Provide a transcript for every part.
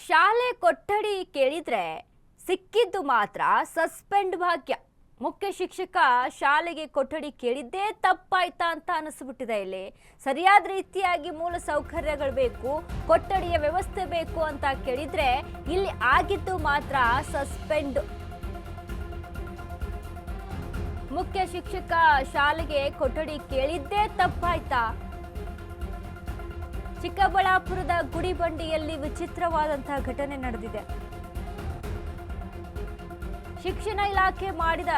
ಶಾಲೆ ಕೊಠಡಿ ಕೇಳಿದ್ರೆ ಸಿಕ್ಕಿದ್ದು ಮಾತ್ರ ಸಸ್ಪೆಂಡ್ ಭಾಗ್ಯ. ಮುಖ್ಯ ಶಿಕ್ಷಕ ಶಾಲೆಗೆ ಕೊಠಡಿ ಕೇಳಿದ್ದೇ ತಪ್ಪಾಯ್ತಾ ಅಂತ ಅನಿಸ್ಬಿಟ್ಟಿದೆ. ಇಲ್ಲಿ ಸರಿಯಾದ ರೀತಿಯಾಗಿ ಮೂಲ ಸೌಕರ್ಯಗಳು ಬೇಕು, ಕೊಠಡಿಯ ವ್ಯವಸ್ಥೆ ಬೇಕು ಅಂತ ಕೇಳಿದ್ರೆ ಇಲ್ಲಿ ಆಗಿದ್ದು ಮಾತ್ರ ಸಸ್ಪೆಂಡ್. ಮುಖ್ಯ ಶಿಕ್ಷಕ ಶಾಲೆಗೆ ಕೊಠಡಿ ಕೇಳಿದ್ದೇ ತಪ್ಪಾಯ್ತಾ? ಚಿಕ್ಕಬಳ್ಳಾಪುರದ ಗುಡಿಬಂಡಿಯಲ್ಲಿ ವಿಚಿತ್ರವಾದಂತಹ ಘಟನೆ ನಡೆದಿದೆ. ಶಿಕ್ಷಣ ಇಲಾಖೆ ಮಾಡಿದ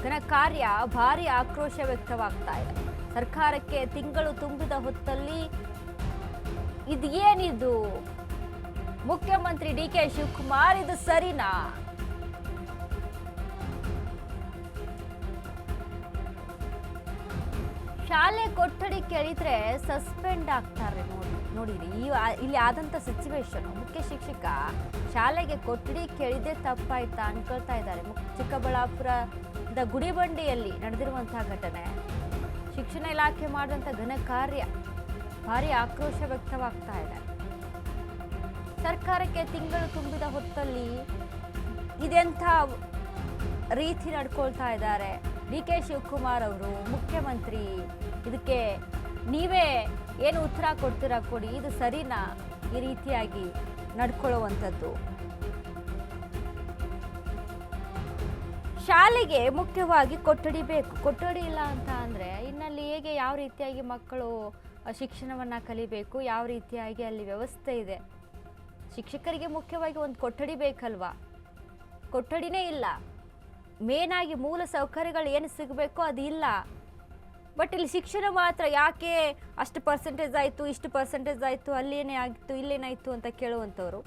ಘನಕಾರ್ಯ ಭಾರಿ ಆಕ್ರೋಶ ವ್ಯಕ್ತವಾಗ್ತಾ ಇದೆ. ಸರ್ಕಾರಕ್ಕೆ ತಿಂಗಳು ತುಂಬಿದ ಹೊತ್ತಲ್ಲಿ ಇದೇನಿದು? ಮುಖ್ಯಮಂತ್ರಿ ಡಿಕೆ ಶಿವಕುಮಾರ್ ಇದು ಸರಿನಾ? ಶಾಲೆ ಕೊಠಡಿ ಕೇಳಿದ್ರೆ ಸಸ್ಪೆಂಡ್ ಆಗ್ತಾರೆ. ನೋಡಿರಿ ಇಲ್ಲಿ ಆದಂತ ಸಿಚುವೇಶನ್. ಮುಖ್ಯ ಶಿಕ್ಷಕ ಶಾಲೆಗೆ ಕೊಠಡಿ ಕೇಳಿದ್ದೇ ತಪ್ಪಾಯ್ತಾ ಅನ್ಕೊಳ್ತಾ ಇದ್ದಾರೆ. ಚಿಕ್ಕಬಳ್ಳಾಪುರದ ಗುಡಿಬಂಡಿಯಲ್ಲಿ ನಡೆದಿರುವಂತಹ ಘಟನೆ. ಶಿಕ್ಷಣ ಇಲಾಖೆ ಮಾಡಿದಂಥ ಘನಕಾರ್ಯ ಭಾರಿ ಆಕ್ರೋಶ ವ್ಯಕ್ತವಾಗ್ತಾ ಇದೆ. ಸರ್ಕಾರಕ್ಕೆ ತಿಂಗಳು ತುಂಬಿದ ಹೊತ್ತಲ್ಲಿ ಇದೆಂಥ ರೀತಿ ನಡ್ಕೊಳ್ತಾ ಇದ್ದಾರೆ ಡಿಕೆ ಶಿವಕುಮಾರ್ ಅವರು, ಮುಖ್ಯಮಂತ್ರಿ. ಇದಕ್ಕೆ ನೀವೇ ಏನು ಉತ್ತರ ಕೊಡ್ತೀರಾ ಕೊಡಿ. ಇದು ಸರಿನಾ ಈ ರೀತಿಯಾಗಿ ನಡ್ಕೊಳ್ಳುವಂಥದ್ದು? ಶಾಲೆಗೆ ಮುಖ್ಯವಾಗಿ ಕೊಠಡಿ ಬೇಕು. ಕೊಠಡಿ ಇಲ್ಲ ಅಂತ ಅಂದರೆ ಇನ್ನಲ್ಲಿ ಹೇಗೆ, ಯಾವ ರೀತಿಯಾಗಿ ಮಕ್ಕಳು ಶಿಕ್ಷಣವನ್ನು ಕಲಿಬೇಕು, ಯಾವ ರೀತಿಯಾಗಿ ಅಲ್ಲಿ ವ್ಯವಸ್ಥೆ ಇದೆ? ಶಿಕ್ಷಕರಿಗೆ ಮುಖ್ಯವಾಗಿ ಒಂದು ಕೊಠಡಿ ಬೇಕಲ್ವಾ? ಕೊಠಡಿನೇ ಇಲ್ಲ. ಮೇನ್ ಆಗಿ ಮೂಲ ಸೌಕರ್ಯಗಳು ಏನು ಸಿಗಬೇಕು ಅದು ಇಲ್ಲ. ಬಟ್ ಇಲ್ಲಿ ಶಿಕ್ಷಣ ಮಾತ್ರ ಯಾಕೆ ಅಷ್ಟು ಪರ್ಸೆಂಟೇಜ್ ಆಯಿತು, ಇಷ್ಟು ಪರ್ಸೆಂಟೇಜ್ ಆಯಿತು, ಅಲ್ಲೇನೇ ಆಗಿತ್ತು, ಇಲ್ಲೇನಾಯಿತು ಅಂತ ಕೇಳುವಂಥವ್ರು.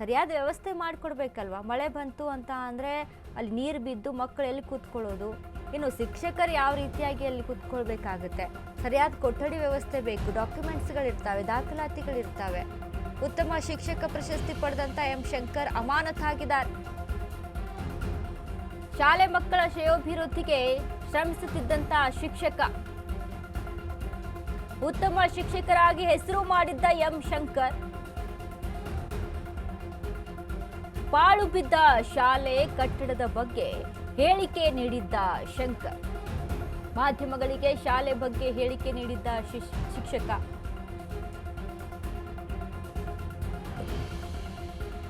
ಸರಿಯಾದ ವ್ಯವಸ್ಥೆ ಮಾಡಿಕೊಡ್ಬೇಕಲ್ವ? ಮಳೆ ಬಂತು ಅಂತ ಅಂದರೆ ಅಲ್ಲಿ ನೀರು ಬಿದ್ದು ಮಕ್ಕಳು ಎಲ್ಲಿ ಕೂತ್ಕೊಳ್ಳೋದು? ಇನ್ನು ಶಿಕ್ಷಕರು ಯಾವ ರೀತಿಯಾಗಿ ಅಲ್ಲಿ ಕೂತ್ಕೊಳ್ಬೇಕಾಗುತ್ತೆ? ಸರಿಯಾದ ಕೊಠಡಿ ವ್ಯವಸ್ಥೆ ಬೇಕು, ಡಾಕ್ಯುಮೆಂಟ್ಸ್ಗಳಿರ್ತವೆ, ದಾಖಲಾತಿಗಳಿರ್ತವೆ. ಉತ್ತಮ ಶಿಕ್ಷಕ ಪ್ರಶಸ್ತಿ ಪಡೆದಂಥ ಎಂ ಶಂಕರ್ ಅಮಾನತಾಗಿದ್ದಾರೆ. ಶಾಲೆ ಮಕ್ಕಳ ಶ್ರೇಯೋಭಿವೃದ್ಧಿಗೆ ಶ್ರಮಿಸುತ್ತಿದ್ದಂತ ಶಿಕ್ಷಕ, ಉತ್ತಮ ಶಿಕ್ಷಕರಾಗಿ ಹೆಸರು ಮಾಡಿದ್ದ ಎಂ ಶಂಕರ್ ಪಾಳು ಬಿದ್ದ ಶಾಲೆ ಕಟ್ಟಡದ ಬಗ್ಗೆ ಹೇಳಿಕೆ ನೀಡಿದ್ದ ಶಂಕರ್. ಮಾಧ್ಯಮಗಳಿಗೆ ಶಾಲೆ ಬಗ್ಗೆ ಹೇಳಿಕೆ ನೀಡಿದ್ದ ಶಿಕ್ಷಕ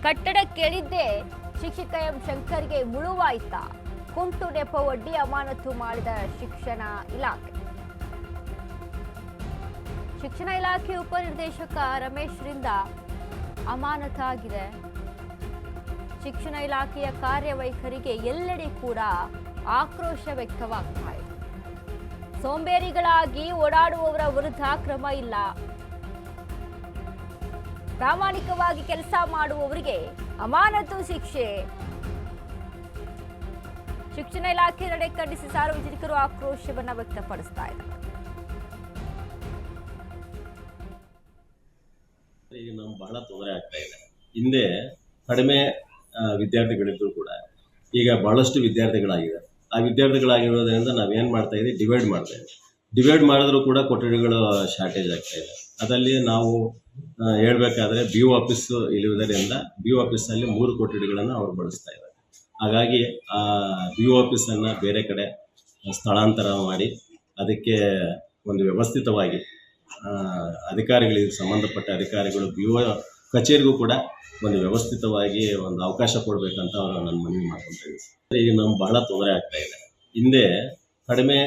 ಕಟ್ಟಡ ಕೇಳಿದ್ದೆ ಶಿಕ್ಷಕ ಎಂ ಶಂಕರ್ಗೆ ಮುಳುವಾಯ್ತಾ? ಕುಂಟು ನೆಪ ಒಡ್ಡಿ ಅಮಾನತು ಮಾಡಿದ ಶಿಕ್ಷಣ ಇಲಾಖೆ. ಶಿಕ್ಷಣ ಇಲಾಖೆ ಉಪನಿರ್ದೇಶಕ ರಮೇಶ್ರಿಂದ ಅಮಾನತಾಗಿದೆ. ಶಿಕ್ಷಣ ಇಲಾಖೆಯ ಕಾರ್ಯವೈಖರಿಗೆ ಎಲ್ಲೆಡೆ ಕೂಡ ಆಕ್ರೋಶ ವ್ಯಕ್ತವಾಗ್ತಾ ಇದೆ. ಸೋಂಬೇರಿಗಳಾಗಿ ಓಡಾಡುವವರ ವಿರುದ್ಧ ಕ್ರಮ ಇಲ್ಲ, ಪ್ರಾಮಾಣಿಕವಾಗಿ ಕೆಲಸ ಮಾಡುವವರಿಗೆ ಅಮಾನತು ಶಿಕ್ಷೆ. ಶಿಕ್ಷಣ ಇಲಾಖೆ ನಡೆ ಖಂಡಿಸಿ ಸಾರ್ವಜನಿಕರು ಆಕ್ರೋಶವನ್ನ ವ್ಯಕ್ತಪಡಿಸ್ತಾ ಇದ್ದಾರೆ. ಈಗ ನಮ್ಗೆ ಬಹಳ ತೊಂದರೆ ಆಗ್ತಾ ಇದೆ. ಹಿಂದೆ ಕಡಿಮೆ ವಿದ್ಯಾರ್ಥಿಗಳಿದ್ರು ಕೂಡ ಈಗ ಬಹಳಷ್ಟು ವಿದ್ಯಾರ್ಥಿಗಳಾಗಿದೆ. ಆ ವಿದ್ಯಾರ್ಥಿಗಳಾಗಿರೋದ್ರಿಂದ ನಾವೇನು ಮಾಡ್ತಾ ಇದ್ದೀವಿ, ಡಿವೈಡ್ ಮಾಡಿದ್ರೂ ಕೂಡ ಕೊಠಡಿಗಳು ಶಾರ್ಟೇಜ್ ಆಗ್ತಾ ಇದೆ. ಅದರಲ್ಲಿ ನಾವು ಹೇಳಬೇಕಾದ್ರೆ ಬಿ ಒ ಆಫೀಸ್ ಇರುವುದರಿಂದ ಬಿ ಒ ಆಫೀಸಲ್ಲಿ 3 ಕೊಠಡಿಗಳನ್ನು ಅವರು ಬಳಸ್ತಾ ಇದ್ದಾರೆ. ಹಾಗಾಗಿ ಆ ಬಿ ಒ ಆಫೀಸನ್ನು ಬೇರೆ ಕಡೆ ಸ್ಥಳಾಂತರ ಮಾಡಿ ಅದಕ್ಕೆ ಒಂದು ವ್ಯವಸ್ಥಿತವಾಗಿ ಅಧಿಕಾರಿಗಳಿಗೆ ಸಂಬಂಧಪಟ್ಟ ಅಧಿಕಾರಿಗಳು ಬಿ ಒ ಕಚೇರಿಗೂ ಕೂಡ ಒಂದು ವ್ಯವಸ್ಥಿತವಾಗಿ ಒಂದು ಅವಕಾಶ ಕೊಡಬೇಕಂತ ಅವರು ನನ್ನ ಮನವಿ ಮಾಡ್ಕೊತಾ ಇದ್ದೀವಿ. ಈಗ ನಮ್ಗೆ ಬಹಳ ತೊಂದರೆ ಆಗ್ತಾ ಇದೆ. ಹಿಂದೆ ಕಡಿಮೆ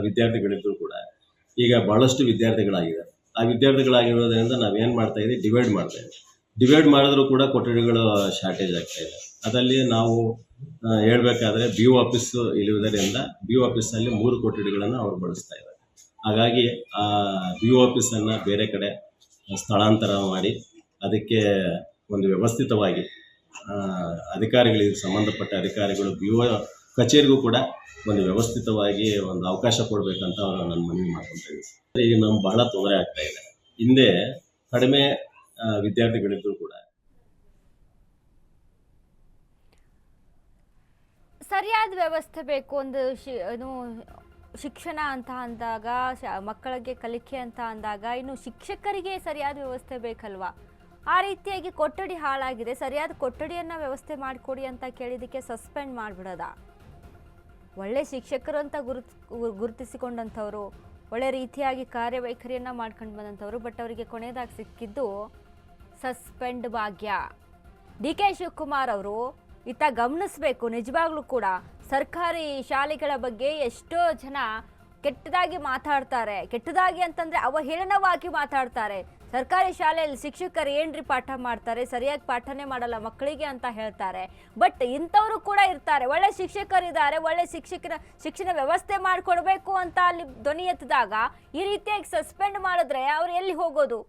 ವಿದ್ಯಾರ್ಥಿಗಳಿದ್ರು ಕೂಡ ಈಗ ಬಹಳಷ್ಟು ವಿದ್ಯಾರ್ಥಿಗಳಾಗಿದೆ. ಆ ವಿದ್ಯಾರ್ಥಿಗಳಾಗಿರೋದ್ರಿಂದ ನಾವೇನು ಮಾಡ್ತಾ ಇದ್ದೀವಿ, ಡಿವೈಡ್ ಮಾಡಿದ್ರೂ ಕೂಡ ಕೊಠಡಿಗಳು ಶಾರ್ಟೇಜ್ ಆಗ್ತಾ ಇದೆ. ಅದರಲ್ಲಿ ನಾವು ಹೇಳಬೇಕಾದ್ರೆ ಬಿ ಒ ಆಫೀಸ್ ಇರುವುದರಿಂದ ಬಿ ಒ ಆಫೀಸಲ್ಲಿ 3 ಕೊಠಡಿಗಳನ್ನು ಅವರು ಬಳಸ್ತಾ ಇದ್ದಾರೆ. ಹಾಗಾಗಿ ಆ ಬಿ ಒ ಆಫೀಸನ್ನು ಬೇರೆ ಕಡೆ ಸ್ಥಳಾಂತರ ಮಾಡಿ ಅದಕ್ಕೆ ಒಂದು ವ್ಯವಸ್ಥಿತವಾಗಿ ಅಧಿಕಾರಿಗಳಿಗೆ ಸಂಬಂಧಪಟ್ಟ ಅಧಿಕಾರಿಗಳು ಬಿ ಒ ಕಚೇರಿಗೂ ಕೂಡ ಒಂದು ವ್ಯವಸ್ಥಿತವಾಗಿ ಒಂದು ಅವಕಾಶ ಕೊಡಬೇಕಂತ ಅವರು ನನ್ನ ಮನವಿ ಮಾಡ್ಕೊತಾ ಇದ್ದೀವಿ. ಈಗ ನಮ್ಗೆ ಬಹಳ ತೊಂದರೆ ಆಗ್ತಾ ಇದೆ. ಹಿಂದೆ ಕಡಿಮೆ ವಿದ್ಯಾರ್ಥಿಗಳಿದ್ರು ಕೂಡ ಸರಿಯಾದ ವ್ಯವಸ್ಥೆ ಬೇಕು. ಒಂದು ಶಿಕ್ಷಣ ಅಂತ ಅಂದಾಗ, ಮಕ್ಕಳಿಗೆ ಕಲಿಕೆ ಅಂತ ಅಂದಾಗ ಇನ್ನು ಶಿಕ್ಷಕರಿಗೆ ಸರಿಯಾದ ವ್ಯವಸ್ಥೆ ಬೇಕಲ್ವಾ? ಆ ರೀತಿಯಾಗಿ ಕೊಠಡಿ ಹಾಳಾಗಿದೆ, ಸರಿಯಾದ ಕೊಠಡಿಯನ್ನು ವ್ಯವಸ್ಥೆ ಮಾಡಿಕೊಡಿ ಅಂತ ಕೇಳಿದ್ದಕ್ಕೆ ಸಸ್ಪೆಂಡ್ ಮಾಡಿಬಿಡೋದ? ಒಳ್ಳೆ ಶಿಕ್ಷಕರು ಅಂತ ಗುರುತಿಸಿಕೊಂಡಂಥವ್ರು, ಒಳ್ಳೆ ರೀತಿಯಾಗಿ ಕಾರ್ಯವೈಖರಿಯನ್ನು ಮಾಡ್ಕೊಂಡು ಬಂದಂಥವ್ರು, ಬಟ್ ಅವರಿಗೆ ಕೊನೆಯದಾಗಿ ಸಿಕ್ಕಿದ್ದು ಸಸ್ಪೆಂಡ್ ಭಾಗ್ಯ. ಡಿ ಕೆ ಶಿವಕುಮಾರ್ ಅವರು ಇತ್ತ ಗಮನಿಸಬೇಕು. ನಿಜವಾಗ್ಲೂ ಕೂಡ ಸರ್ಕಾರಿ ಶಾಲೆಗಳ ಬಗ್ಗೆ ಎಷ್ಟೋ ಜನ ಕೆಟ್ಟದಾಗಿ ಮಾತಾಡ್ತಾರೆ. ಕೆಟ್ಟದಾಗಿ ಅಂತಂದರೆ ಅವಹೇಳನವಾಗಿ ಮಾತಾಡ್ತಾರೆ. ಸರ್ಕಾರಿ ಶಾಲೆಯಲ್ಲಿ ಶಿಕ್ಷಕರು ಏನ್ರಿ ಪಾಠ ಮಾಡ್ತಾರೆ, ಸರಿಯಾಗಿ ಪಾಠನೇ ಮಾಡಲ್ಲ ಮಕ್ಕಳಿಗೆ ಅಂತ ಹೇಳ್ತಾರೆ. ಬಟ್ ಇಂಥವರು ಕೂಡ ಇರ್ತಾರೆ, ಒಳ್ಳೆ ಶಿಕ್ಷಕರಿದ್ದಾರೆ, ಒಳ್ಳೆ ಶಿಕ್ಷಣ ವ್ಯವಸ್ಥೆ ಮಾಡಿಕೊಡ್ಬೇಕು ಅಂತ ಅಲ್ಲಿ ಧ್ವನಿ ಎತ್ತಿದಾಗ ಈ ರೀತಿಯಾಗಿ ಸಸ್ಪೆಂಡ್ ಮಾಡಿದ್ರೆ ಅವ್ರು ಎಲ್ಲಿ ಹೋಗೋದು?